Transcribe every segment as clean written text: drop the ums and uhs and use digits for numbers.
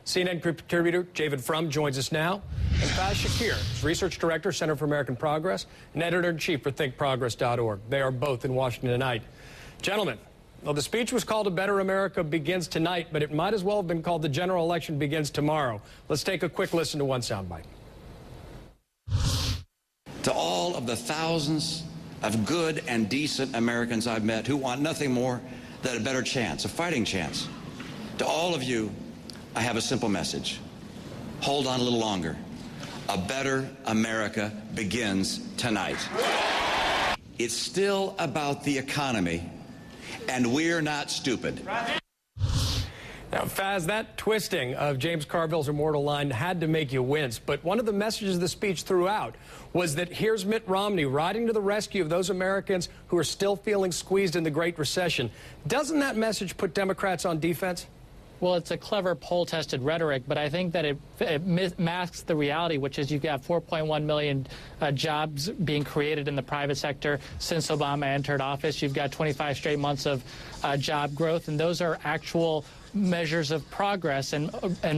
CNN contributor David Frum joins us now. And Faiz Shakir is Research Director, Center for American Progress, and Editor-in-Chief for thinkprogress.org. They are both in Washington tonight. Gentlemen, well, the speech was called A Better America Begins Tonight, but it might as well have been called The General Election Begins Tomorrow. Let's take a quick listen to one soundbite. To all of the thousands of good and decent Americans I've met who want nothing more than a better chance, a fighting chance. To all of you, I have a simple message. Hold on a little longer. A better America begins tonight. It's still about the economy, and we're not stupid. Now, Faiz, that twisting of James Carville's immortal line had to make you wince, but one of the messages the speech threw out was that here's Mitt Romney riding to the rescue of those Americans who are still feeling squeezed in the Great Recession. Doesn't that message put Democrats on defense? Well, it's a clever poll-tested rhetoric, but I think that it masks the reality, which is you've got 4.1 million jobs being created in the private sector since Obama entered office. You've got 25 straight months of job growth, and those are actual measures of progress. And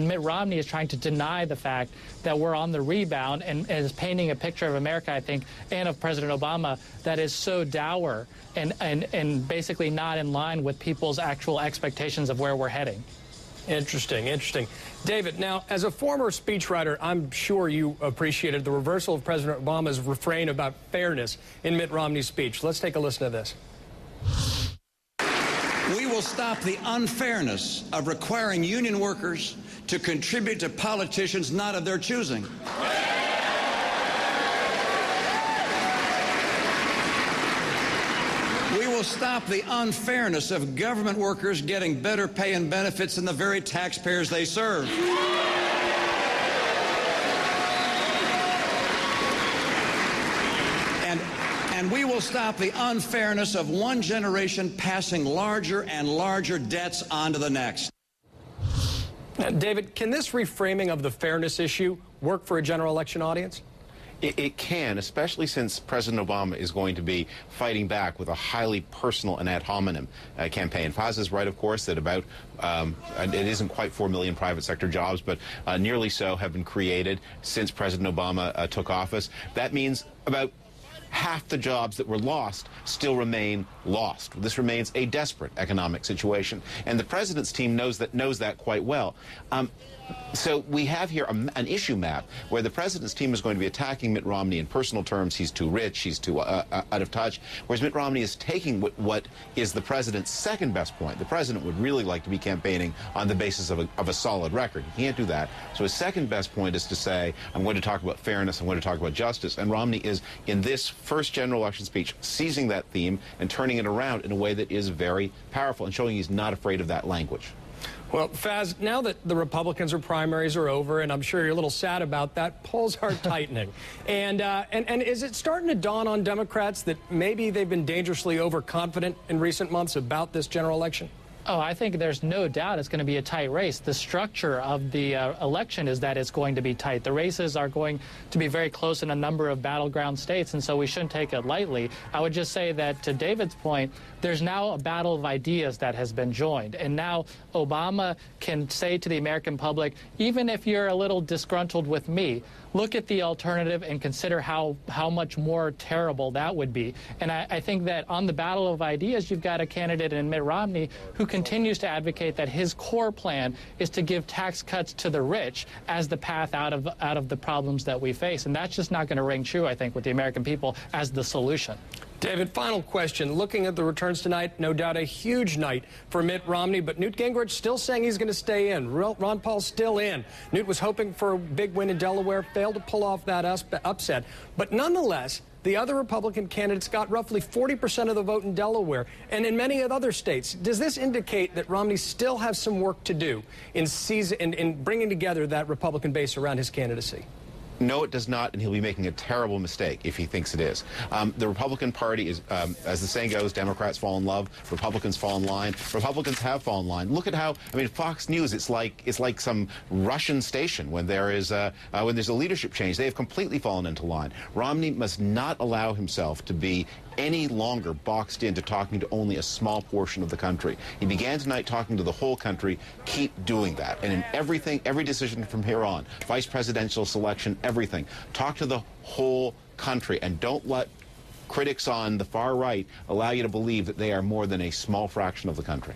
Mitt Romney is trying to deny the fact that we're on the rebound and is painting a picture of America, I think, and of President Obama that is so dour and basically not in line with people's actual expectations of where we're heading. Interesting, interesting. David, now, as a former speechwriter, I'm sure you appreciated the reversal of President Obama's refrain about fairness in Mitt Romney's speech. Let's take a listen to this. We will stop the unfairness of requiring union workers to contribute to politicians not of their choosing. We will stop the unfairness of government workers getting better pay and benefits than the very taxpayers they serve. And we will stop the unfairness of one generation passing larger and larger debts on to the next. David, can this reframing of the fairness issue work for a general election audience? It can, especially since President Obama is going to be fighting back with a highly personal and ad hominem campaign. Faiz is right, of course, that about, it isn't quite 4 million private sector jobs, but nearly so have been created since President Obama took office. That means about half the jobs that were lost still remain lost. This remains a desperate economic situation, and the president's team knows that quite well. So we have here an issue map where the president's team is going to be attacking Mitt Romney in personal terms. He's too rich, he's too out of touch, whereas Mitt Romney is taking what is the president's second best point. The president would really like to be campaigning on the basis of a solid record. He can't do that. So his second best point is to say, I'm going to talk about fairness, I'm going to talk about justice, and Romney is, in this first general election speech, seizing that theme and turning it around in a way that is very powerful and showing he's not afraid of that language. Well, Faiz, now that the Republicans' primaries are over, and I'm sure you're a little sad about that, polls are tightening. And is it starting to dawn on Democrats that maybe they've been dangerously overconfident in recent months about this general election? Oh, I think there's no doubt it's going to be a tight race. The structure of the election is that it's going to be tight. The races are going to be very close in a number of battleground states, and so we shouldn't take it lightly. I would just say that, to David's point, there's now a battle of ideas that has been joined. And now Obama can say to the American public, even if you're a little disgruntled with me, look at the alternative and consider how much more terrible that would be. And I think that on the battle of ideas, you've got a candidate in Mitt Romney who continues to advocate that his core plan is to give tax cuts to the rich as the path out of the problems that we face. And that's just not going to ring true, I think, with the American people as the solution. David, final question. Looking at the returns tonight, no doubt a huge night for Mitt Romney, but Newt Gingrich still saying he's going to stay in. Ron Paul's still in. Newt was hoping for a big win in Delaware, failed to pull off that upset. But nonetheless, the other Republican candidates got roughly 40% of the vote in Delaware and in many other states. Does this indicate that Romney still has some work to do in bringing together that Republican base around his candidacy? No, it does not, and he'll be making a terrible mistake if he thinks it is. The Republican Party is, as the saying goes, Democrats fall in love, Republicans fall in line. Republicans have fallen in line. Look at how, I mean, Fox News, it's like some Russian station when there's a leadership change. They have completely fallen into line. Romney must not allow himself to be any longer boxed into talking to only a small portion of the country. He began tonight talking to the whole country. Keep doing that. And in everything, every decision from here on, vice presidential selection, everything, talk to the whole country and don't let critics on the far right allow you to believe that they are more than a small fraction of the country.